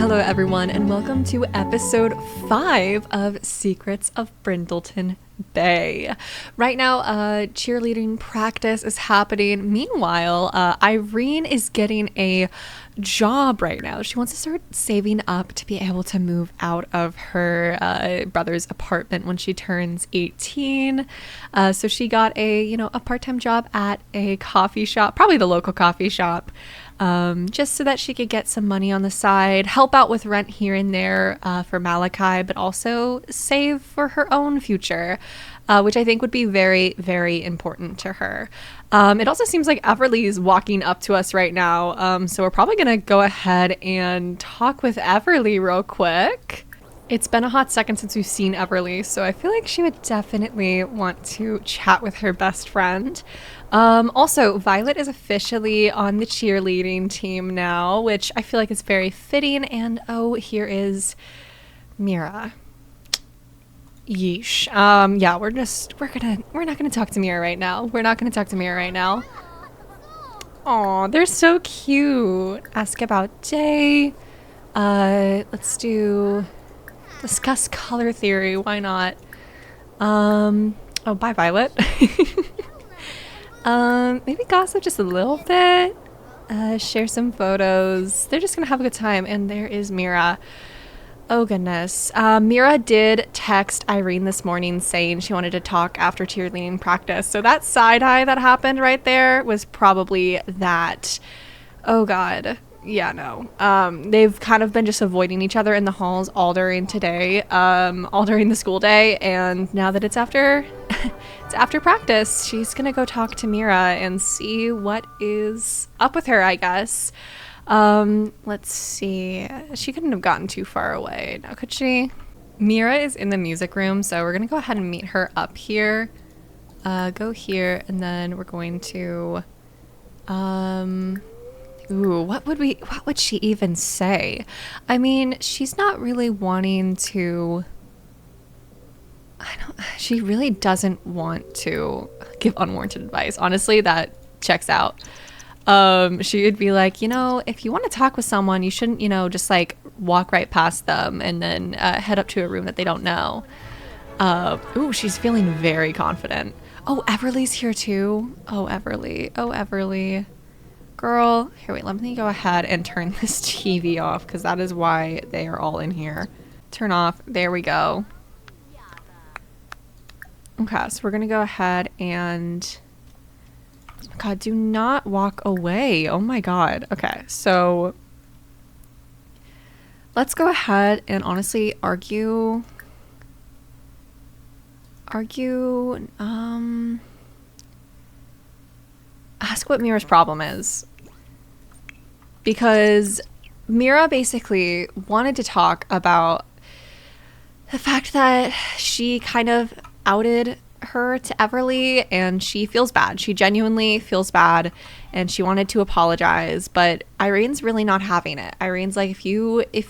Hello everyone and welcome to episode 5 of Secrets of Brindleton Bay. Right now, cheerleading practice is happening. Meanwhile, Irene is getting a job right now. She wants to start saving up to be able to move out of her brother's apartment when she turns 18. So she got a part-time job at a coffee shop, probably the local coffee shop. Just so that she could get some money on the side, help out with rent here and there for Malakai, but also save for her own future, which I think would be very, very important to her. It also seems like Everly is walking up to us right now, so we're probably going to go ahead and talk with Everly real quick. It's been a hot second since we've seen Everly, so I feel like she would definitely want to chat with her best friend. Also, Violet is officially on the cheerleading team now, which I feel like is very fitting. And oh, here is Mira. Yeesh. Yeah, we're not gonna talk to Mira right now. We're not gonna talk to Mira right now. Aw, they're so cute. Ask about day. Let's discuss color theory. Why not? Oh, bye, Violet. Maybe gossip just a little bit, share some photos. They're just gonna have a good time. And there is Mira. Oh goodness. Mira did text Irene this morning saying she wanted to talk after cheerleading practice. So that side eye that happened right there was probably that. Oh god. Yeah, no. They've kind of been just avoiding each other in the halls all during today, all during the school day, and now that it's after it's after practice, she's gonna go talk to Mira and see what is up with her, I guess. Let's see. She couldn't have gotten too far away, now could she? Mira is in the music room, so we're gonna go ahead and meet her up here. Go here, and then we're going to ooh, what would she even say? I mean, she's not really wanting to... She really doesn't want to give unwarranted advice. Honestly, that checks out. She would be like, if you want to talk with someone, you shouldn't, just like walk right past them and then head up to a room that they don't know. Ooh, she's feeling very confident. Oh, Everly's here too. Oh, Everly. Oh, Everly. Girl, here, wait, let me go ahead and turn this TV off because that is why they are all in here. Turn off. There we go. Okay, so we're going to go ahead and... Oh my god, do not walk away. Oh my god. Okay, so... Let's go ahead and honestly argue... Ask what Mira's problem is. Because Mira basically wanted to talk about the fact that she kind of outed her to Everly and she feels bad. She genuinely feels bad and she wanted to apologize, but Irene's really not having it. Irene's like, if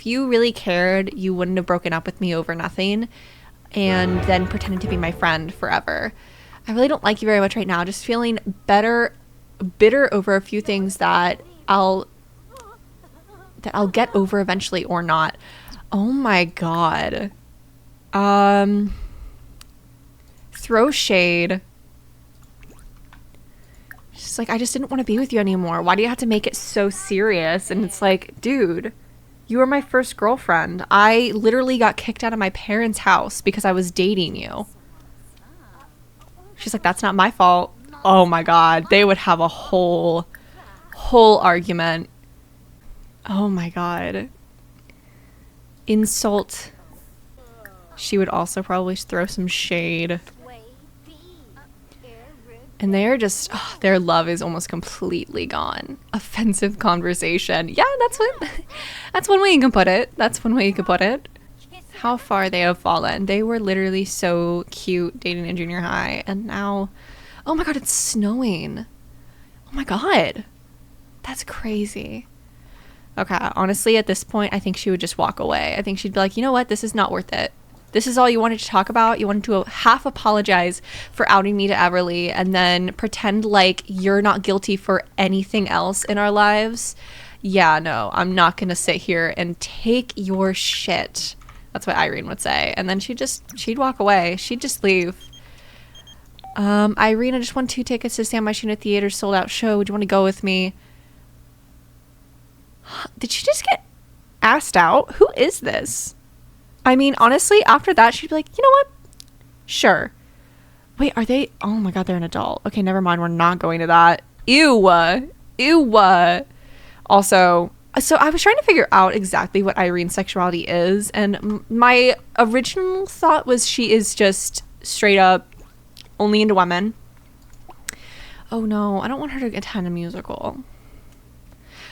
you really cared, you wouldn't have broken up with me over nothing and then pretended to be my friend forever. I really don't like you very much right now. Just feeling bitter over a few things that I'll get over eventually or not. Oh my god. Throw shade. She's like, I just didn't want to be with you anymore. Why do you have to make it so serious? And it's like, dude, you were my first girlfriend. I literally got kicked out of my parents' house because I was dating you. She's like, that's not my fault. Oh my god, they would have a whole argument. Oh my god. Insult. She would also probably throw some shade. And they're just, their love is almost completely gone. Offensive conversation. Yeah, that's one way you can put it. That's one way you could put it. How far they have fallen. They were literally so cute dating in junior high. And now, oh my god, it's snowing. Oh my god. That's crazy. Okay, honestly, at this point, I think she would just walk away. I think she'd be like, you know what? This is not worth it. This is all you wanted to talk about. You wanted to half apologize for outing me to Everly and then pretend like you're not guilty for anything else in our lives. Yeah, no, I'm not gonna sit here and take your shit. That's what Irene would say. And then she'd walk away. She'd just leave. Irene, I just won 2 tickets to Sam My Shuna Theater's sold out show. Would you want to go with me? Did she just get asked out? Who is this? I mean, honestly, after that, she'd be like, you know what? Sure. Wait, are they? Oh my God, they're an adult. Okay, never mind. We're not going to that. Ew. Ew. Also, so I was trying to figure out exactly what Irene's sexuality is. And my original thought was she is just straight up only into women. Oh no, I don't want her to attend a musical.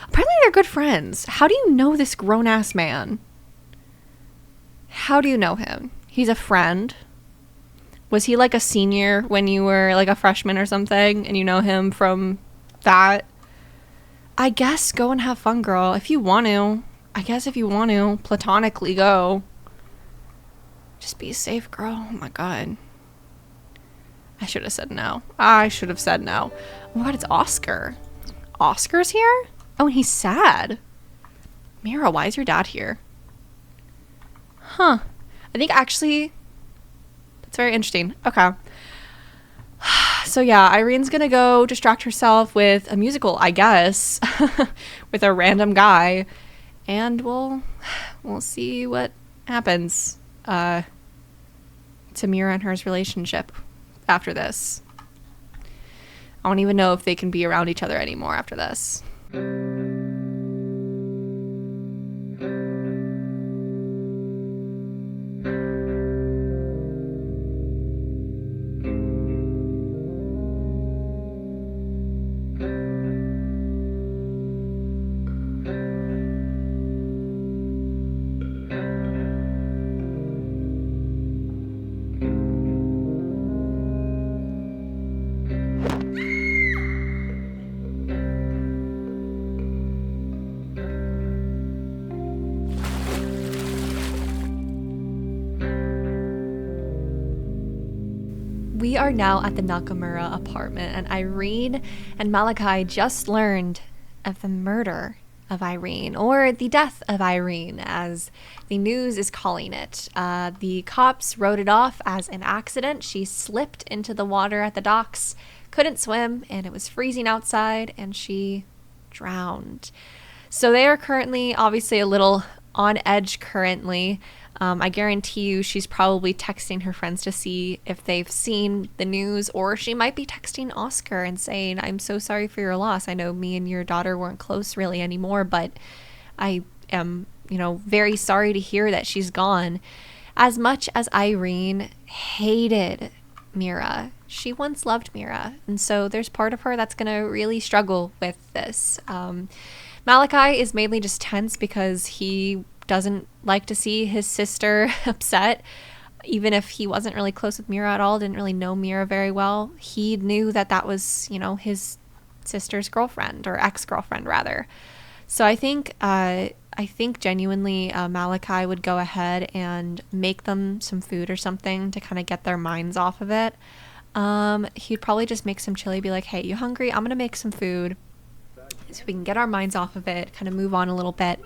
Apparently they're good friends. How do you know this grown-ass man? How do you know him? He's a friend. Was he like a senior when you were like a freshman or something and you know him from that? I guess go and have fun, girl. If you want to. I guess if you want to. Platonically go. Just be safe, girl. Oh my God. I should have said no. I should have said no. Oh my God, it's Oscar. Oscar's here? Oh, and he's sad. Mira, why is your dad here? Huh. I think actually... That's very interesting. Okay. So yeah, Irene's gonna go distract herself with a musical, I guess, with a random guy, and we'll see what happens to Mira and her's relationship after this. I don't even know if they can be around each other anymore after this. We are now at the Nakamura apartment, and Irene and Malakai just learned of the murder of Irene, or the death of Irene, as the news is calling it. The cops wrote it off as an accident. She slipped into the water at the docks, couldn't swim, and it was freezing outside, and she drowned. So they are currently obviously a little on edge currently. I guarantee you she's probably texting her friends to see if they've seen the news, or she might be texting Oscar and saying, I'm so sorry for your loss. I know me and your daughter weren't close really anymore, but I am, very sorry to hear that she's gone. As much as Irene hated Mira, she once loved Mira, and so there's part of her that's going to really struggle with this. Malakai is mainly just tense because he doesn't like to see his sister upset. Even if he wasn't really close with Mira at all, didn't really know Mira very well, he knew that was, his sister's girlfriend, or ex-girlfriend rather. So I think genuinely Malakai would go ahead and make them some food or something to kind of get their minds off of it. He'd probably just make some chili, be like, hey, you hungry? I'm gonna make some food so we can get our minds off of it, kind of move on a little bit.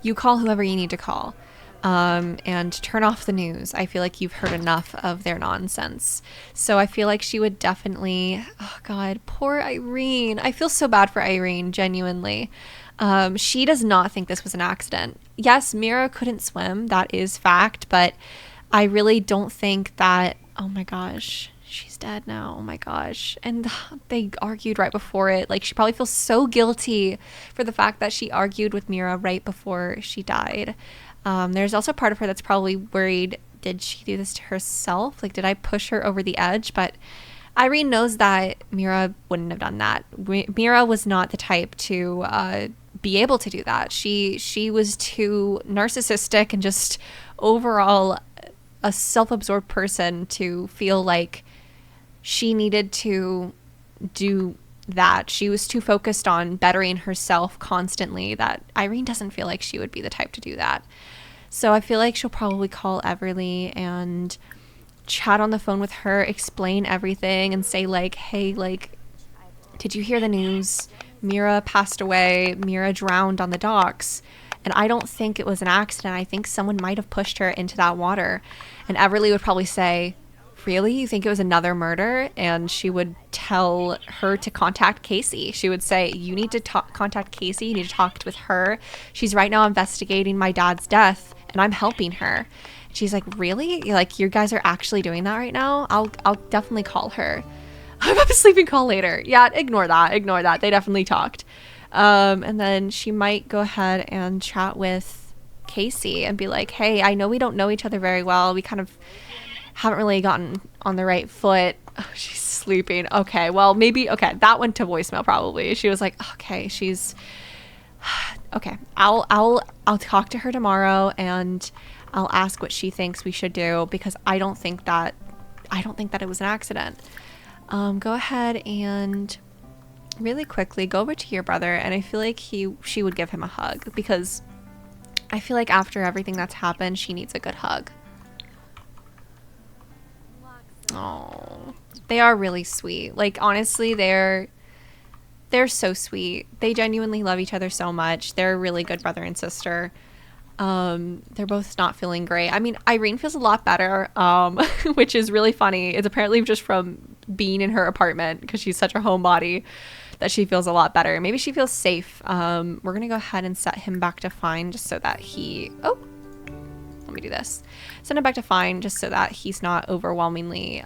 You call whoever you need to call, and turn off the news. I feel like you've heard enough of their nonsense. So I feel like she would definitely, oh God, poor Irene. I feel so bad for Irene, genuinely. She does not think this was an accident. Yes, Mira couldn't swim. That is fact, but I really don't think that, oh my gosh, she's dead now. Oh my gosh. And they argued right before it. Like, she probably feels so guilty for the fact that she argued with Mira right before she died. There's also part of her that's probably worried, did she do this to herself? Like, did I push her over the edge? But Irene knows that Mira wouldn't have done that. Mira was not the type to be able to do that. She was too narcissistic and just overall a self-absorbed person to feel like she needed to do that. She was too focused on bettering herself constantly that Irene doesn't feel like she would be the type to do that. So I feel like she'll probably call Everly and chat on the phone with her, explain everything and say like, hey, like, did you hear the news? Mira passed away. Mira drowned on the docks. And I don't think it was an accident. I think someone might have pushed her into that water. And Everly would probably say, really? You think it was another murder? And she would tell her to contact Casey. She would say, you need to contact Casey. You need to talk with her. She's right now investigating my dad's death, and I'm helping her. She's like, really? Like, you guys are actually doing that right now? I'll definitely call her. I'm up a sleeping call later. Yeah, ignore that. They definitely talked. And then she might go ahead and chat with Casey and be like, hey, I know we don't know each other very well. We kind of haven't really gotten on the right foot. Oh, she's sleeping. Okay, well, maybe, okay, that went to voicemail probably. She was like, okay, she's, okay, I'll talk to her tomorrow and I'll ask what she thinks we should do, because I don't think that it was an accident. Go ahead and really quickly go over to your brother, and I feel like she would give him a hug, because I feel like after everything that's happened, she needs a good hug. Oh, they are really sweet. Like, honestly, they're so sweet. They genuinely love each other so much. They're a really good brother and sister. They're both not feeling great. I mean, Irene feels a lot better, which is really funny. It's apparently just from being in her apartment, because she's such a homebody, that she feels a lot better. Maybe she feels safe. We're gonna go ahead and set him back to fine, just so that he, oh, let me do this. Send him back to fine, just so that he's not overwhelmingly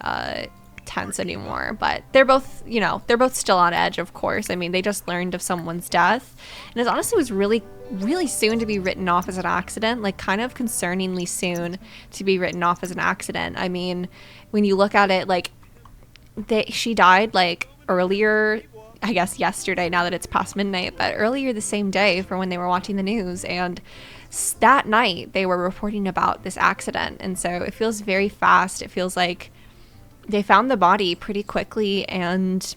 tense anymore. But they're both, you know, they're both still on edge, of course. I mean, they just learned of someone's death, and it honestly was really soon to be written off as an accident, like kind of concerningly soon to be written off as an accident. I mean, when you look at it, like, she died like earlier, I guess yesterday, now that it's past midnight, but earlier the same day for when they were watching the news, and that night they were reporting about this accident. And so it feels very fast. It feels like they found the body pretty quickly and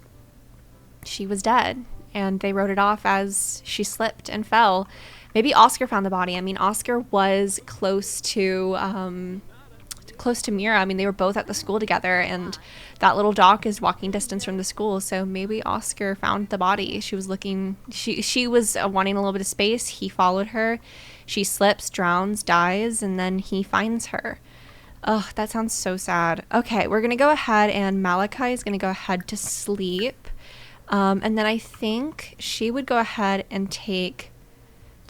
she was dead, and they wrote it off as she slipped and fell. Maybe Oscar found the body. I mean, Oscar was close to Mira. I mean, they were both at the school together, and that little dock is walking distance from the school. So maybe Oscar found the body. She was looking, she was wanting a little bit of space. He followed her. She slips, drowns, dies, and then he finds her. Oh, that sounds so sad. Okay, we're going to go ahead, and Malakai is going to go ahead to sleep. And then I think she would go ahead and take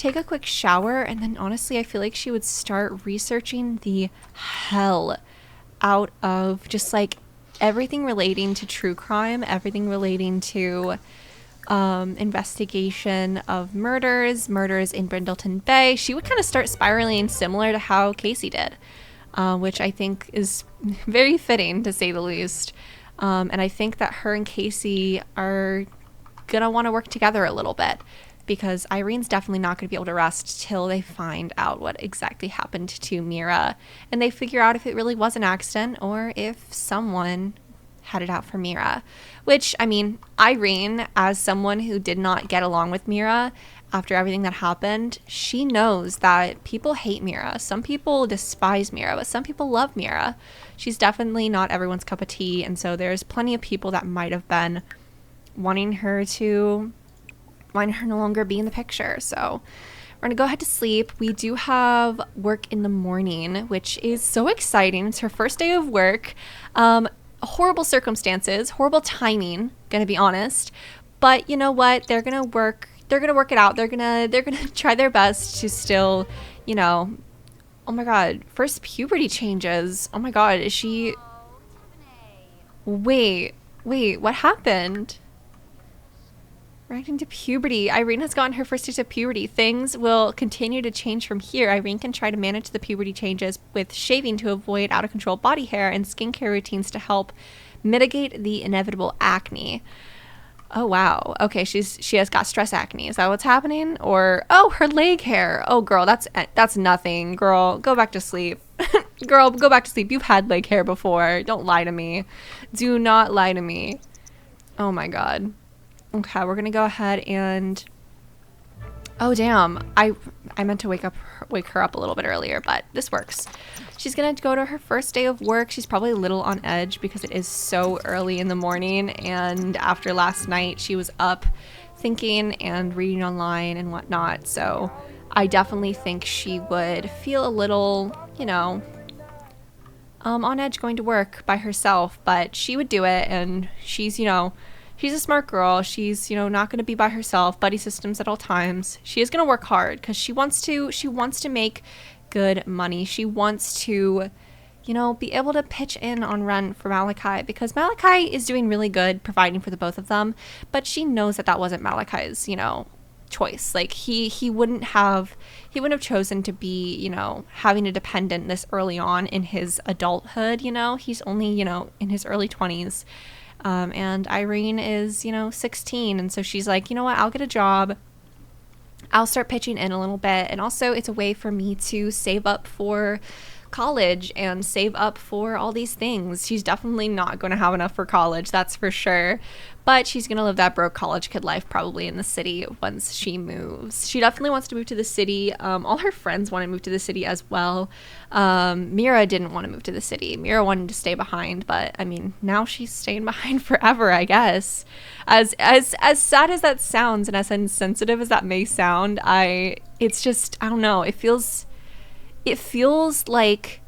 a quick shower, and then honestly I feel like she would start researching the hell out of just like everything relating to true crime, everything relating to investigation of murders in Brindleton Bay. She would kind of start spiraling similar to how Casey did, which I think is very fitting, to say the least. And I think that her and Casey are gonna want to work together a little bit, because Irene's definitely not going to be able to rest till they find out what exactly happened to Mira, and they figure out if it really was an accident or if someone had it out for Mira. Which, I mean, Irene, as someone who did not get along with Mira after everything that happened, she knows that people hate Mira. Some people despise Mira, but some people love Mira. She's definitely not everyone's cup of tea, and so there's plenty of people that might have been wanting her no longer be in the picture. So we're gonna go ahead to sleep. We do have work in the morning, which is so exciting. It's her first day of work. Horrible circumstances, horrible timing, gonna be honest, but you know what, they're gonna work it out. They're gonna try their best to still, you know, oh my god, first puberty changes. Oh my god, is she, wait, what happened? Right into puberty. Irene has gotten her first taste of puberty. Things will continue to change from here. Irene can try to manage the puberty changes with shaving to avoid out of control body hair, and skincare routines to help mitigate the inevitable acne. Oh wow. Okay, she has got stress acne. Is that what's happening? Or, oh, her leg hair. Oh girl, that's nothing. Girl, go back to sleep. Girl, go back to sleep. You've had leg hair before. Don't lie to me. Do not lie to me. Oh my god. Okay, we're gonna go ahead and, oh damn, I meant to wake her up a little bit earlier, but this works. She's gonna go to her first day of work. She's probably a little on edge because it is so early in the morning, and after last night she was up thinking and reading online and whatnot. So I definitely think she would feel a little, you know, on edge going to work by herself, but she would do it. And she's, you know, she's a smart girl. She's, you know, not going to be by herself, buddy systems at all times. She is going to work hard because she wants to make good money. She wants to, you know, be able to pitch in on rent for Malakai, because Malakai is doing really good providing for the both of them, but she knows that that wasn't Malakai's, you know, choice. Like he wouldn't have chosen to be, you know, having a dependent this early on in his adulthood. You know, he's only, you know, in his early 20s. And Irene is, you know, 16. And so she's like, you know what, I'll get a job. I'll start pitching in a little bit. And also it's a way for me to save up for college and save up for all these things. She's definitely not going to have enough for college, that's for sure. But she's going to live that broke college kid life probably in the city once she moves. She definitely wants to move to the city. All her friends want to move to the city as well. Mira didn't want to move to the city. Mira wanted to stay behind, but I mean, now she's staying behind forever, I guess. As sad as that sounds and as insensitive as that may sound, it's just, I don't know, it feels like,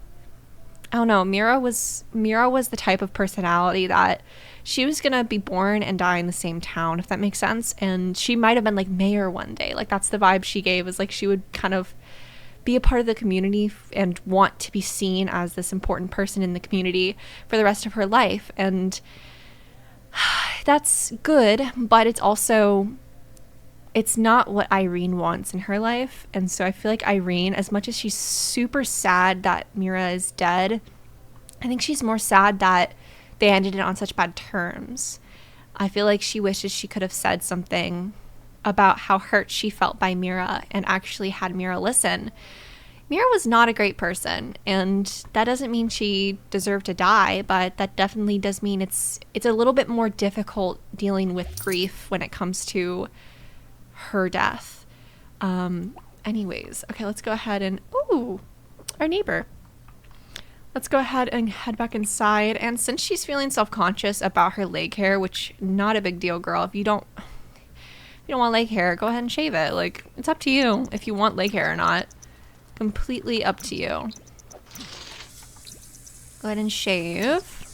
I don't know, Mira was the type of personality that she was gonna be born and die in the same town, if that makes sense. And she might have been like mayor one day. Like that's the vibe she gave, was like she would kind of be a part of the community and want to be seen as this important person in the community for the rest of her life. And that's good, but it's also, it's not what Irene wants in her life. And so I feel like Irene, as much as she's super sad that Mira is dead, I think she's more sad that they ended it on such bad terms. I feel like she wishes she could have said something about how hurt she felt by Mira and actually had Mira listen. Mira was not a great person, and that doesn't mean she deserved to die, but that definitely does mean it's a little bit more difficult dealing with grief when it comes to her death. Anyways, okay, let's go ahead and, ooh, our neighbor. Let's go ahead and head back inside. And since she's feeling self-conscious about her leg hair, which not a big deal, girl. If you don't want leg hair, go ahead and shave it. Like, it's up to you if you want leg hair or not. Completely up to you. Go ahead and shave.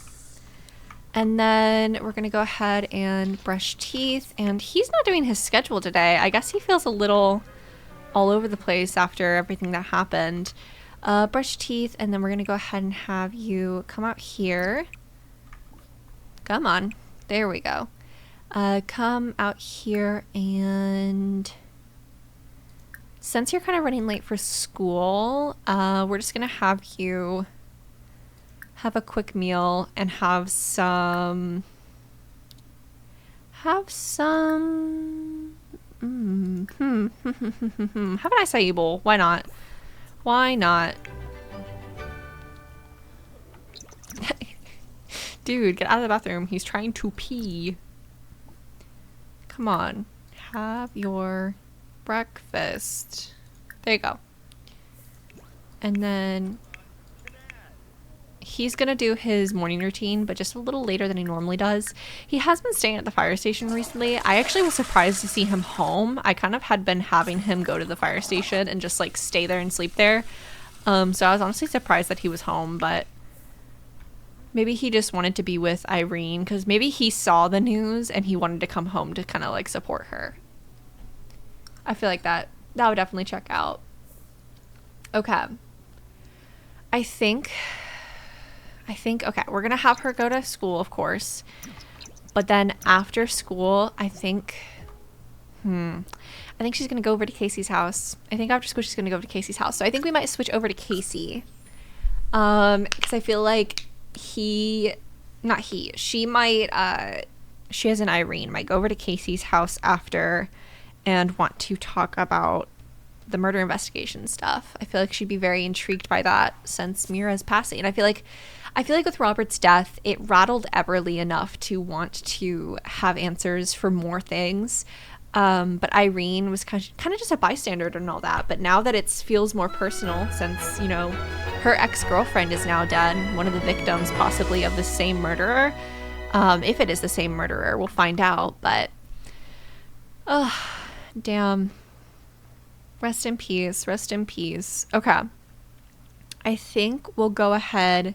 And then we're going to go ahead and brush teeth. And he's not doing his schedule today. I guess he feels a little all over the place after everything that happened. Brush teeth, and then we're going to go ahead and have you come out here. Come on. There we go. Come out here, and since you're kind of running late for school, we're just going to have you have a quick meal and have some have a nice acai bowl. Why not? Why not? Dude, get out of the bathroom. He's trying to pee. Come on. Have your breakfast. There you go. And then he's gonna do his morning routine, but just a little later than he normally does. He has been staying at the fire station recently. I actually was surprised to see him home. I kind of had been having him go to the fire station and just like stay there and sleep there. So I was honestly surprised that he was home, but maybe he just wanted to be with Irene, because maybe he saw the news and he wanted to come home to kind of like support her. I feel like that would definitely check out. Okay. I think, okay, we're going to have her go to school, of course. But then after school, I think she's going to go over to Casey's house. I think after school, she's going to go over to Casey's house. So I think we might switch over to Casey. Because I feel like she as in Irene, might go over to Casey's house after and want to talk about the murder investigation stuff. I feel like she'd be very intrigued by that since Mira's passing. And I feel like with Robert's death, it rattled Everly enough to want to have answers for more things. But Irene was kind of just a bystander and all that. But now that it feels more personal, since, you know, her ex-girlfriend is now dead, one of the victims possibly of the same murderer. If it is the same murderer, we'll find out. But Oh, damn. Rest in peace. Rest in peace. Okay. I think we'll go ahead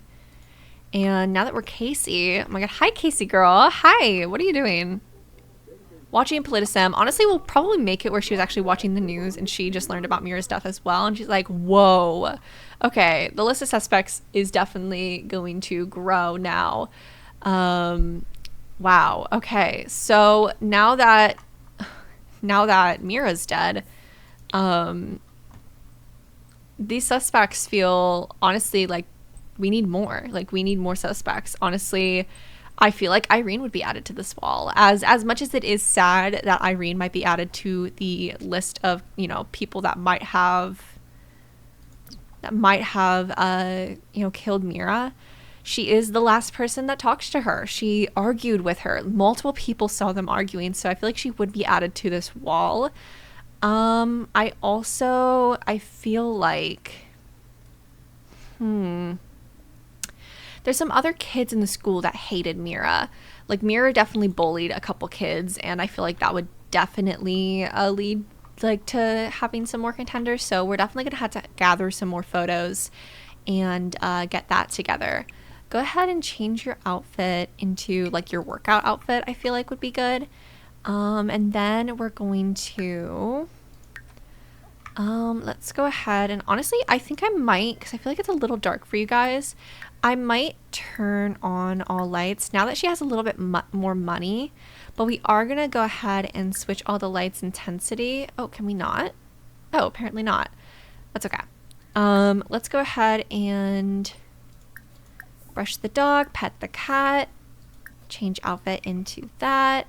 and now that we're Casey, oh my god, hi Casey girl. Hi, what are you doing? Watching Politism. Honestly, we'll probably make it where she was actually watching the news and she just learned about Mira's death as well. And she's like, whoa. Okay, the list of suspects is definitely going to grow now. Wow. Okay, so now that Mira's dead, these suspects feel honestly like we need more. Like we need more suspects. Honestly, I feel like Irene would be added to this wall. As much as it is sad that Irene might be added to the list of, you know, people that might have killed Mira, she is the last person that talks to her. She argued with her. Multiple people saw them arguing, so I feel like she would be added to this wall. I feel like there's some other kids in the school that hated Mira. Like Mira definitely bullied a couple kids, and I feel like that would definitely lead like to having some more contenders. So we're definitely gonna have to gather some more photos and get that together. Go ahead and change your outfit into like your workout outfit. I feel like would be good. And then we're going to let's go ahead and honestly I think I might, because I feel like it's a little dark for you guys, I might turn on all lights now that she has a little bit more money, but we are gonna go ahead and switch all the lights intensity. Oh, can we not? Oh, apparently not. That's okay. Let's go ahead and brush the dog, pet the cat, change outfit into that.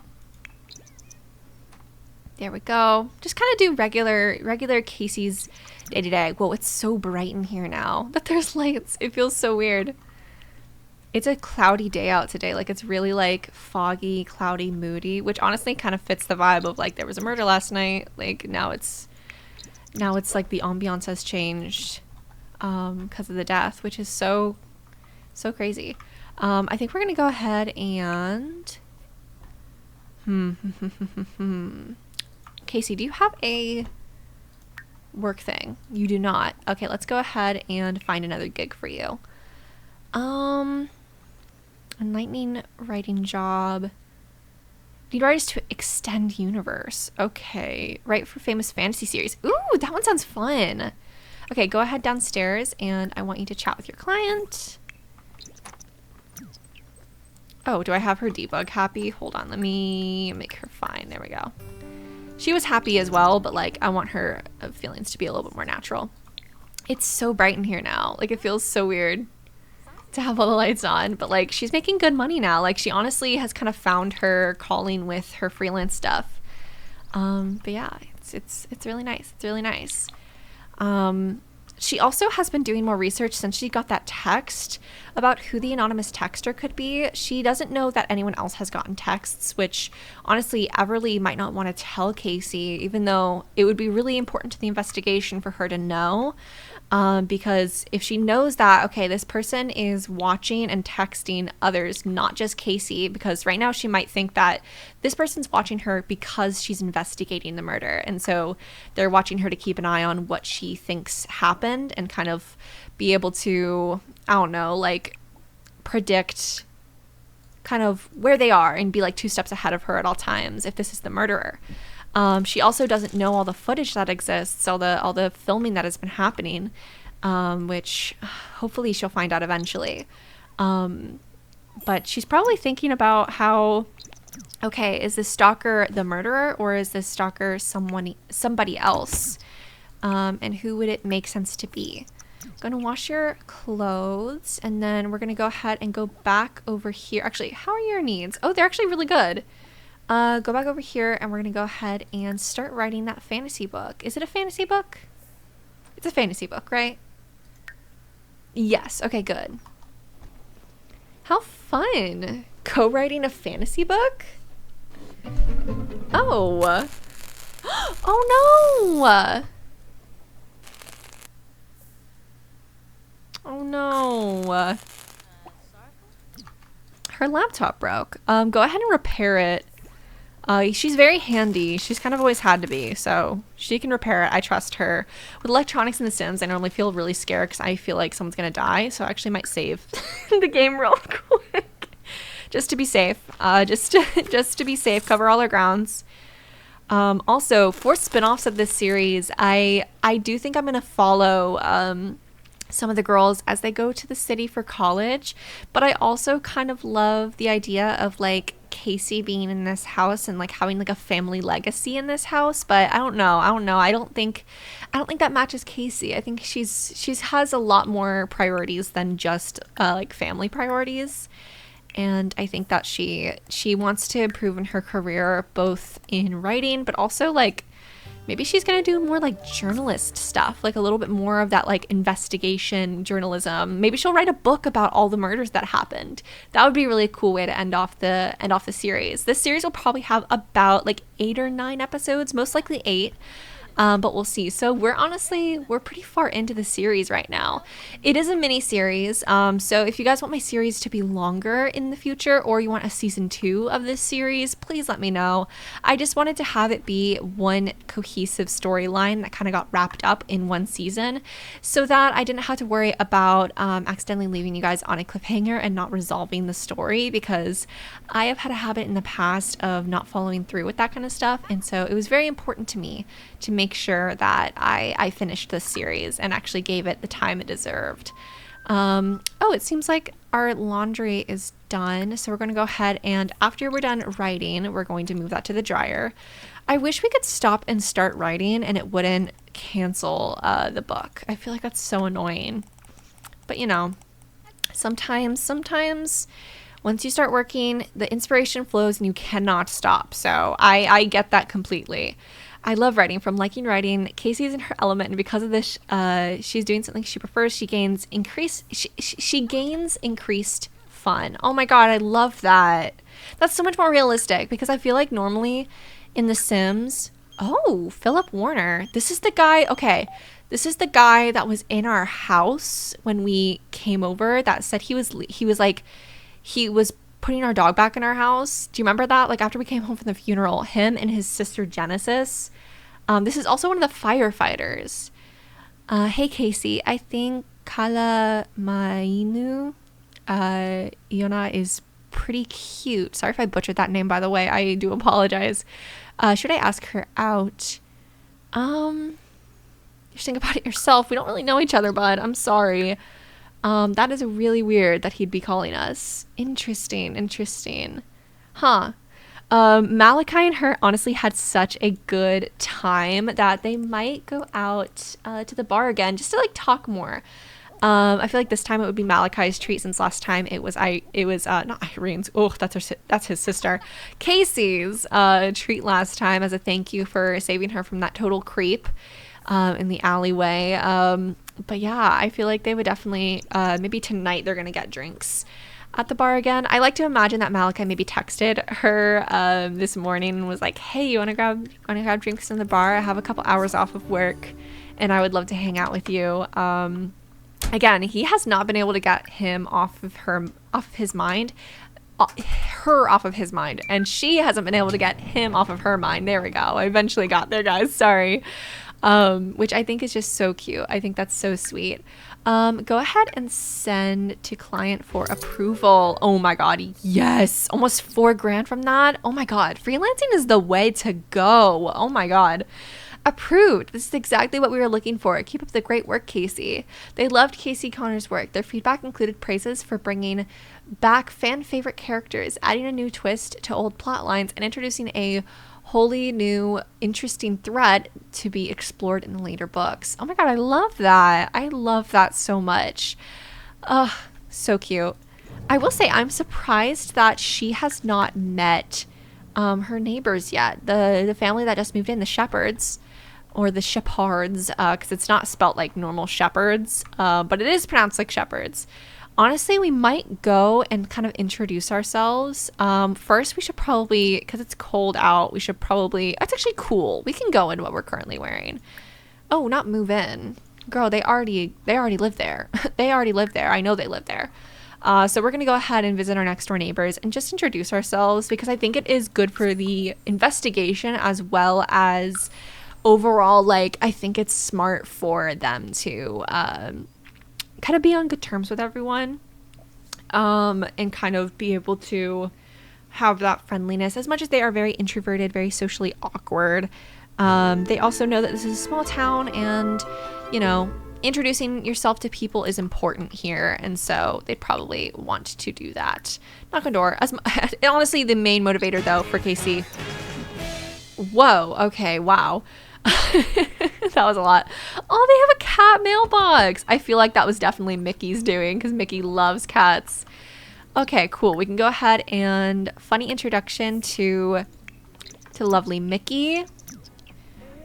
There we go. Just kind of do regular Casey's day-to-day. Whoa, it's so bright in here now that there's lights. It feels so weird. It's a cloudy day out today. Like it's really like foggy, cloudy, moody, which honestly kind of fits the vibe of like there was a murder last night. Like now it's like the ambiance has changed because of the death, which is so crazy. I think we're gonna go ahead and Casey, do you have a work thing? You do not. Okay, let's go ahead and find another gig for you. A lightning writing job. Need writers to extend universe. Okay, write for famous fantasy series. Ooh, that one sounds fun. Okay, go ahead downstairs and I want you to chat with your client. Oh, do I have her debug happy? Hold on, let me make her fine. There we go. She was happy as well, but like I want her feelings to be a little bit more natural. It's so bright in here now. Like it feels so weird to have all the lights on, but like she's making good money now. Like she honestly has kind of found her calling with her freelance stuff. But yeah, it's really nice. It's really nice. She also has been doing more research since she got that text about who the anonymous texter could be. She doesn't know that anyone else has gotten texts, which honestly Everly might not want to tell Casey, even though it would be really important to the investigation for her to know. Because if she knows that, okay, this person is watching and texting others, not just Casey, because right now she might think that this person's watching her because she's investigating the murder. And so they're watching her to keep an eye on what she thinks happened and kind of be able to, I don't know, like predict kind of where they are and be like 2 steps ahead of her at all times if this is the murderer. She also doesn't know all the footage that exists, all the filming that has been happening, which hopefully she'll find out eventually. But she's probably thinking about how, okay, is this stalker the murderer or is this stalker somebody else? And who would it make sense to be? I'm gonna wash your clothes and then we're gonna go ahead and go back over here. Actually, how are your needs? Oh, they're actually really good. Go back over here and we're gonna go ahead and start writing that fantasy book. Is it a fantasy book? It's a fantasy book, right? Yes. Okay, good. How fun. Co-writing a fantasy book? Oh. Oh no. Oh no. Her laptop broke. Go ahead and repair it. She's very handy. She's kind of always had to be, so she can repair it. I trust her. With electronics in The Sims, I normally feel really scared because I feel like someone's gonna die, so I actually might save the game real quick just to be safe. Just to be safe, cover all our grounds. Also, for spin-offs of this series, I do think I'm gonna follow some of the girls as they go to the city for college, but I also kind of love the idea of like Casey being in this house and like having like a family legacy in this house. But I don't know. I don't think that matches Casey. I think she's has a lot more priorities than just like family priorities. And I think that she wants to improve in her career, both in writing, but also like maybe she's going to do more like journalist stuff, like a little bit more of that like investigation journalism. Maybe she'll write a book about all the murders that happened. That would be a really cool way to end off the series. This series will probably have about like 8 or 9 episodes, most likely 8. But we'll see. So we're pretty far into the series right now. It is a mini series. So if you guys want my series to be longer in the future, or you want a season 2 of this series, please let me know. I just wanted to have it be one cohesive storyline that kind of got wrapped up in one season, so that I didn't have to worry about accidentally leaving you guys on a cliffhanger and not resolving the story, because I have had a habit in the past of not following through with that kind of stuff. And so it was very important to me to make sure that I finished this series and actually gave it the time it deserved. Oh, it seems like our laundry is done, so we're going to go ahead, and after we're done writing, we're going to move that to the dryer. I wish we could stop and start writing and it wouldn't cancel the book. I feel like that's so annoying. But you know, sometimes once you start working, the inspiration flows and you cannot stop. So I get that completely. I love writing. From liking writing, Casey is in her element, and because of this, she's doing something she prefers. She gains increased fun. Oh my god, I love that. That's so much more realistic, because I feel like normally in The Sims, oh, Philip Warner. This is the guy. Okay, this is the guy that was in our house when we came over. That said he was putting our dog back in our house. Do you remember that? Like after we came home from the funeral, him and his sister Genesis. This is also one of the firefighters. Hey Casey, I think Kala Mainu Iona is pretty cute. Sorry if I butchered that name, by the way. I do apologize. Should I ask her out? You should think about it yourself. We don't really know each other, bud. I'm sorry. That is really weird that he'd be calling us. Interesting. Huh. Malakai and her honestly had such a good time that they might go out to the bar again just to like talk more. I feel like this time it would be Malakai's treat, since last time it was not Irene's. Oh, that's his sister. Casey's treat last time, as a thank you for saving her from that total creep in the alleyway. But yeah, I feel like they would definitely, maybe tonight they're going to get drinks at the bar again. I like to imagine that Malakai maybe texted her this morning and was like, hey, you want to grab drinks in the bar? I have a couple hours off of work and I would love to hang out with you. Again, he has not been able to get him off of his mind, and she hasn't been able to get him off of her mind. There we go. I eventually got there, guys. Sorry. Which I think is just so cute. I think that's so sweet. Go ahead and send to client for approval. Oh my god, yes, almost $4,000 from that. Oh my god, freelancing is the way to go. Oh my god. Approved. This is exactly what we were looking for. Keep up the great work, Casey. They loved Casey Connor's work. Their feedback included praises for bringing back fan favorite characters, adding a new twist to old plot lines, and introducing a wholly new interesting thread to be explored in the later books. Oh my god, I love that. I love that so much. So cute. I will say I'm surprised that she has not met her neighbors yet. The family that just moved in, the Shepherds, or the Shepherds, because it's not spelt like normal shepherds, but it is pronounced like shepherds. Honestly, we might go and kind of introduce ourselves. First, we should probably, because it's cold out, it's actually cool. We can go in what we're currently wearing. Oh, not move in. Girl, they already live there. They already live there. I know they live there. So we're going to go ahead and visit our next door neighbors and just introduce ourselves, because I think it is good for the investigation as well as overall, like, I think it's smart for them to kind of be on good terms with everyone, and kind of be able to have that friendliness. As much as they are very introverted, very socially awkward, they also know that this is a small town, and, you know, introducing yourself to people is important here, and so they'd probably want to do that. Knock on door. Honestly, the main motivator, though, for Casey... Whoa, okay, wow. That was a lot. Oh, they have a cat mailbox. I feel like that was definitely Mickey's doing, because Mickey loves cats. Okay, cool. We can go ahead and funny introduction to lovely Mickey.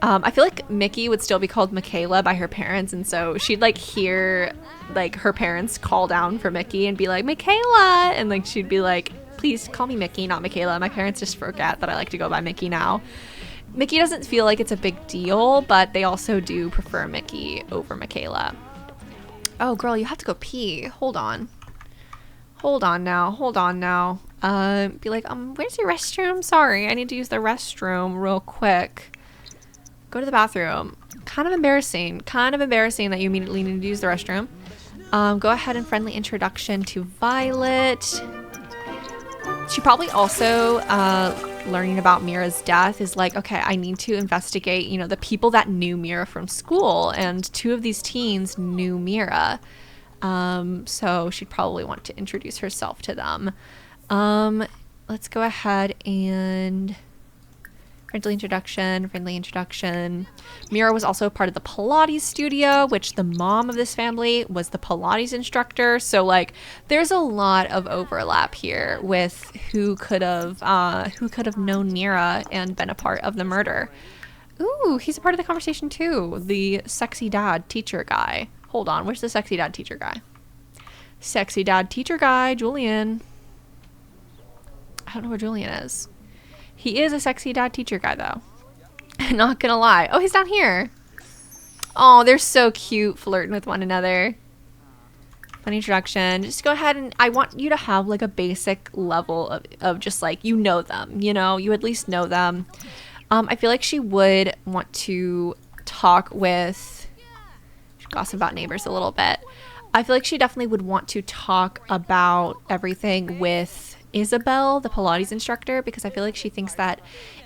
I feel like Mickey would still be called Michaela by her parents, and so she'd like hear like her parents call down for Mickey and be like, Michaela, and like she'd be like, please call me Mickey, not Michaela. My parents just forget that I like to go by Mickey now. Mickey doesn't feel like it's a big deal, but they also do prefer Mickey over Michaela. Oh, girl, you have to go pee. Hold on. Hold on now. Be like, where's your restroom? Sorry, I need to use the restroom real quick. Go to the bathroom. Kind of embarrassing that you immediately need to use the restroom. Go ahead and friendly introduction to Violet. She probably also, learning about Mira's death is like, okay, I need to investigate, you know, the people that knew Mira from school, and 2 of these teens knew Mira. So she'd probably want to introduce herself to them. Let's go ahead and friendly introduction. Mira was also part of the Pilates studio, which the mom of this family was the Pilates instructor. So like, there's a lot of overlap here with who could have known Mira and been a part of the murder. Ooh, he's a part of the conversation too. The sexy dad teacher guy. Hold on, where's the sexy dad teacher guy? Sexy dad teacher guy, Julian. I don't know where Julian is. He is a sexy dad teacher guy, though. Not gonna lie. Oh, he's down here. Oh, they're so cute, flirting with one another. Fun introduction. Just go ahead and I want you to have like a basic level of just like, you know them, you know, you at least know them. I feel like she would want to talk with, gossip about neighbors a little bit. I feel like she definitely would want to talk about everything with Isabel, the Pilates instructor, because I feel like she thinks that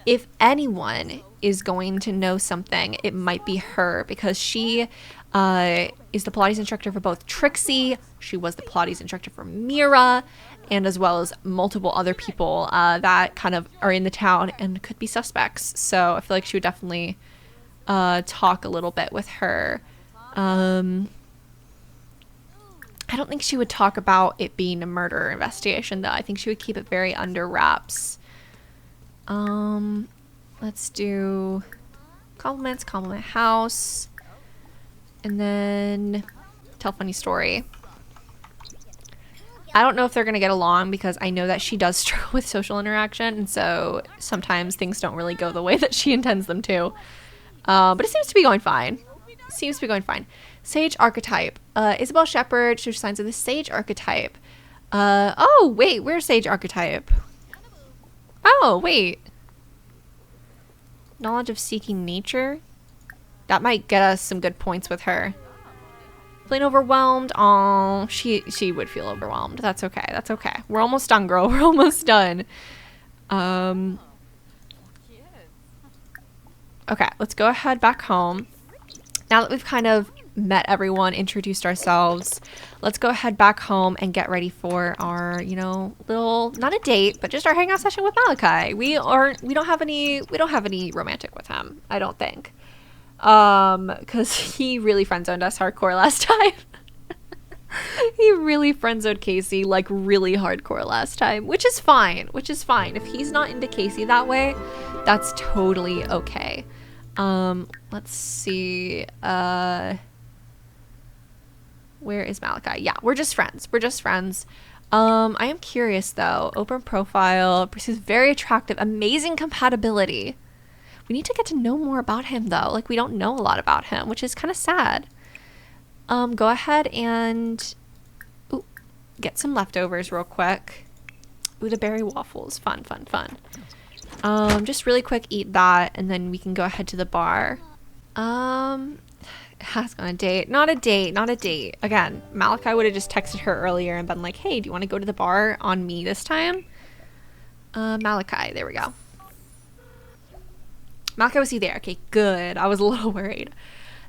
if anyone is going to know something, it might be her, because she is the Pilates instructor for both Trixie, she was the Pilates instructor for Mira, and as well as multiple other people that kind of are in the town and could be suspects. So I feel like she would definitely talk a little bit with her. I don't think she would talk about it being a murder investigation, though. I think she would keep it very under wraps. Let's do compliments, compliment house, and then tell funny story. I don't know if they're going to get along, because I know that she does struggle with social interaction, and so sometimes things don't really go the way that she intends them to. But it seems to be going fine. Sage archetype. Isabel Shepard shows signs of the sage archetype. Oh, wait, where's sage archetype? Oh, wait. Knowledge of seeking nature? That might get us some good points with her. Feeling overwhelmed? Oh, she would feel overwhelmed. That's okay. We're almost done, girl. We're almost done. Okay, let's go ahead back home. Now that we've kind of met everyone, introduced ourselves, let's go ahead back home and get ready for our, you know, little, not a date, but just our hangout session with Malakai. We don't have any romantic with him, I don't think. Because he really friend-zoned us hardcore last time. He really friend-zoned Casey like really hardcore last time, which is fine. If he's not into Casey that way, that's totally okay. Let's see. Where is Malakai? Yeah, we're just friends. I am curious though. Open profile. Pursues very attractive, amazing compatibility. We need to get to know more about him though. Like, we don't know a lot about him, which is kind of sad. Go ahead and... Ooh, get some leftovers real quick. Ooh, the berry waffles. Fun, fun, fun. Just really quick eat that, and then we can go ahead to the bar. Has on a date. Not a date, not a date. Again, Malakai would have just texted her earlier and been like, hey, do you want to go to the bar on me this time? Malakai, there we go. Malakai, was he there? Okay, good. I was a little worried.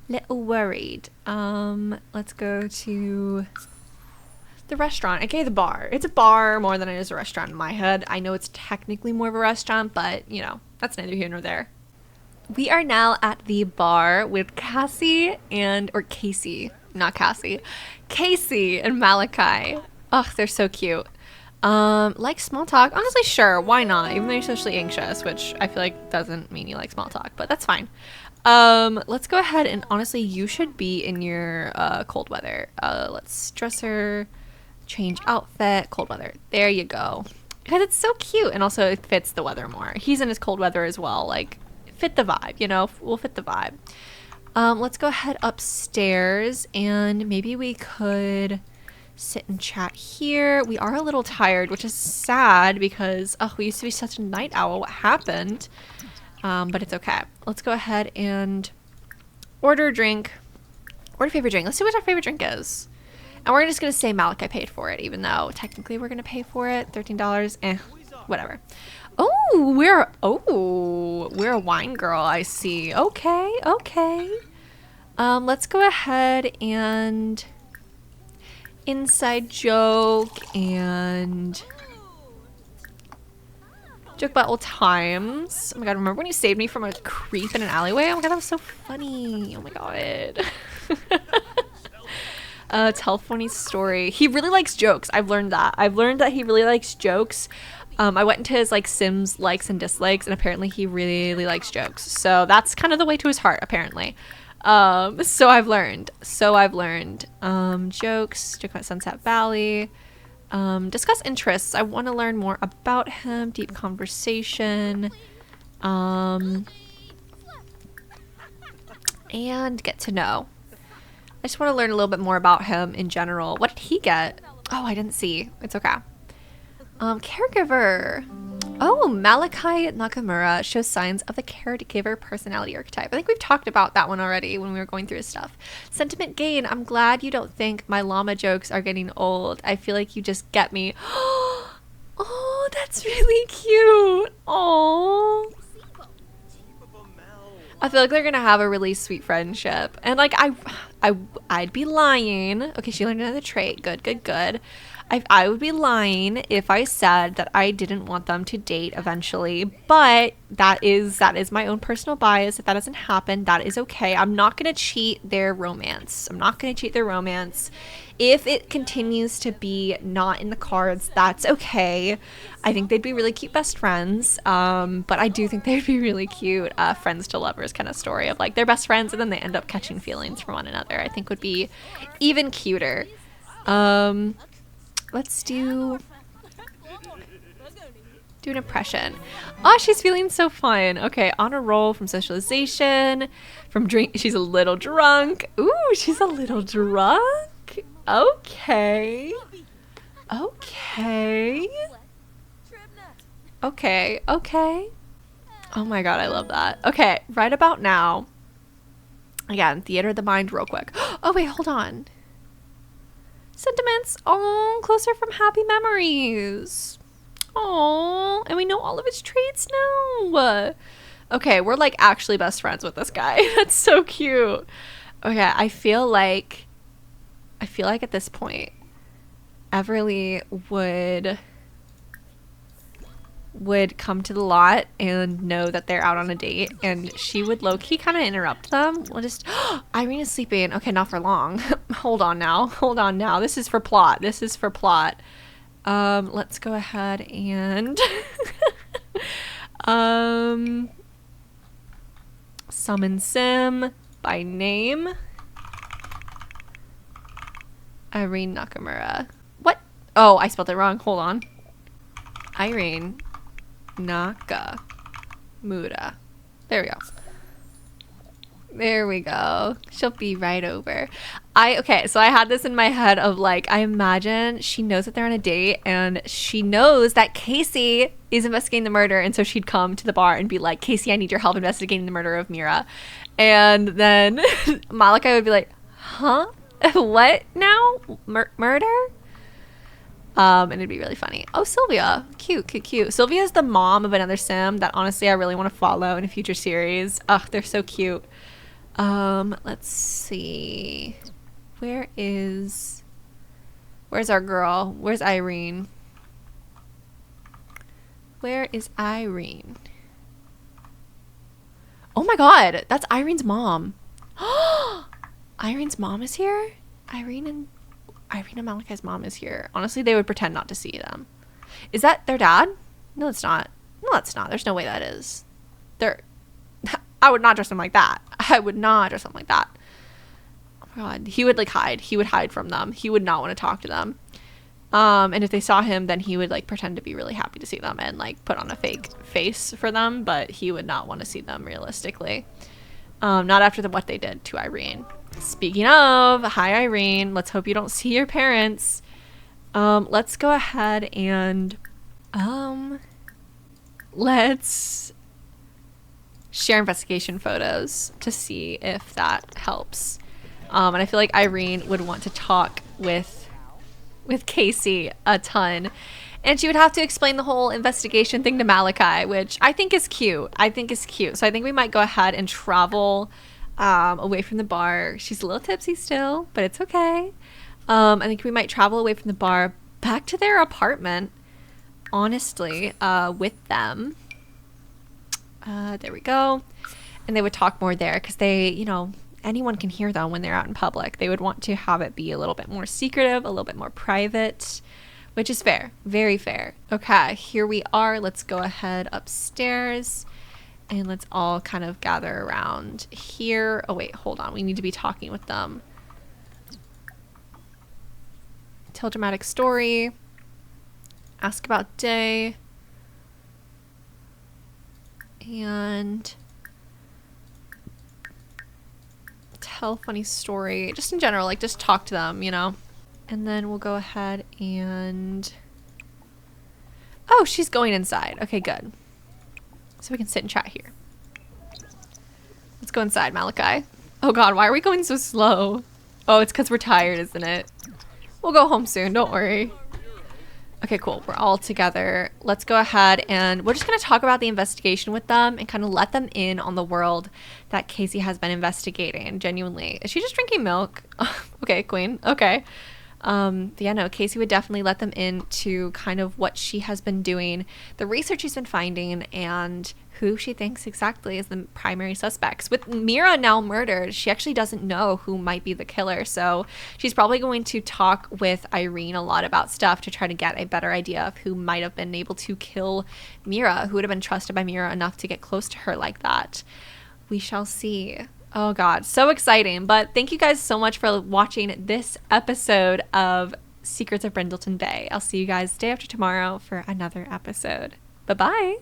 Little worried. Let's go to the restaurant. Okay, the bar. It's a bar more than it is a restaurant in my head. I know it's technically more of a restaurant, but, you know, that's neither here nor there. We are now at the bar with Cassie or Casey, not Cassie. Casey and Malakai. Oh, they're so cute. Like small talk? Honestly, sure. Why not? Even though you're socially anxious, which I feel like doesn't mean you like small talk, but that's fine. Let's go ahead and honestly, you should be in your cold weather. Let's dress her, change outfit, cold weather. There you go. Because it's so cute, and also it fits the weather more. He's in his cold weather as well. Like, fit the vibe, you know? We'll fit the vibe. Let's go ahead upstairs, and maybe we could sit and chat here. We are a little tired, which is sad because we used to be such a night owl. What happened? But it's okay. Let's go ahead and order a drink. Order a favorite drink. Let's see what our favorite drink is. And we're just going to say Malakai paid for it, even though technically we're going to pay for it. $13. Whatever. Oh, we're a wine girl, I see. Okay, okay. Let's go ahead and inside joke and joke about old times. Oh my god, remember when you saved me from a creep in an alleyway? Oh my god, that was so funny. Oh my god. Tell a funny story. He really likes jokes. I've learned that. I've learned that he really likes jokes. I went into his like Sims likes and dislikes, and apparently he really likes jokes. So that's kind of the way to his heart, apparently. So I've learned. Jokes, joke about Sunset Valley. Discuss interests. I want to learn more about him. Deep conversation. And get to know. I just want to learn a little bit more about him in general. What did he get? Oh, I didn't see. It's okay. Caregiver. Oh, Malakai Nakamura shows signs of the caregiver personality archetype. I think we've talked about that one already when we were going through his stuff. Sentiment gain. I'm glad you don't think my llama jokes are getting old. I feel like you just get me. Oh, that's really cute. Oh. I feel like they're gonna have a really sweet friendship. And like I'd be lying. Okay, she learned another trait. Good. I would be lying if I said that I didn't want them to date eventually, but that is my own personal bias. If that doesn't happen, that is okay. I'm not going to cheat their romance. If it continues to be not in the cards, that's okay. I think they'd be really cute best friends, but I do think they'd be really cute friends to lovers kind of story of like they're best friends and then they end up catching feelings for one another. I think would be even cuter. Let's do an impression. Oh, she's feeling so fun. Okay, on a roll from socialization, from drink. She's a little drunk. Ooh, she's a little drunk. Okay. Oh my god, I love that. Okay, right about now. Again, theater of the mind real quick. Oh wait, hold on. Sentiments. Oh, closer from happy memories. Oh, and we know all of his traits now. Okay, we're like actually best friends with this guy. That's so cute. Okay, I feel like at this point, Everly would come to the lot and know that they're out on a date, and she would low-key kind of interrupt them. We'll just, Irene is sleeping. Okay, not for long. Hold on now. This is for plot. Let's go ahead and summon Sim by name. Irene Nakamura. What? Oh, I spelled it wrong. Hold on. Irene Nakamura. There we go. She'll be right over. Okay, so I had this in my head of like, I imagine she knows that they're on a date and she knows that Casey is investigating the murder. And so she'd come to the bar and be like, Casey, I need your help investigating the murder of Mira. And then Malakai would be like, huh? What now? Murder? And it'd be really funny. Oh, Sylvia. Cute, cute, cute. Sylvia's the mom of another sim that honestly I really want to follow in a future series. Ugh, they're so cute. Let's see. Where's our girl? Where's Irene? Where is Irene? Oh my god, that's Irene's mom. Irene's mom is here? Irene and Malakai's mom is here. Honestly, they would pretend not to see them. Is that their dad? No, it's not. No, it's not. There's no way that is. I would not dress him like that. I would not dress him like that. Oh my god. He would like hide. He would hide from them. He would not want to talk to them. And if they saw him, then he would like pretend to be really happy to see them and like put on a fake face for them, but he would not want to see them realistically. Not after what they did to Irene. Speaking of, hi Irene, let's hope you don't see your parents. Let's go ahead and let's share investigation photos to see if that helps. And I feel like Irene would want to talk with Casey a ton. And she would have to explain the whole investigation thing to Malakai, which I think is cute. So I think we might go ahead and travel away from the bar. She's a little tipsy still, but it's okay. I think we might travel away from the bar back to their apartment, honestly, with them. There we go. And they would talk more there because they, you know, anyone can hear them when they're out in public. They would want to have it be a little bit more secretive, a little bit more private, which is fair. Very fair. Okay, here we are. Let's go ahead upstairs and let's all kind of gather around here. Oh, wait, hold on. We need to be talking with them. Tell dramatic story. Ask about day. And tell funny story. Just in general, like just talk to them, you know? And then we'll go ahead and... Oh, she's going inside. Okay, good. So we can sit and chat here. Let's go inside, Malakai. Oh god, why are we going so slow? Oh, it's because we're tired, isn't it? We'll go home soon, don't worry. Okay, cool. We're all together. Let's go ahead and we're just going to talk about the investigation with them and kind of let them in on the world that Casey has been investigating. Genuinely. Is she just drinking milk? Okay, queen. Okay. Yeah, no, Casey would definitely let them into kind of what she has been doing, the research she's been finding, and who she thinks exactly is the primary suspects. With Mira now murdered, she actually doesn't know who might be the killer, so she's probably going to talk with Irene a lot about stuff to try to get a better idea of who might have been able to kill Mira, who would have been trusted by Mira enough to get close to her like that. We shall see. Oh god, so exciting. But thank you guys so much for watching this episode of Secrets of Brindleton Bay. I'll see you guys day after tomorrow for another episode. Bye-bye.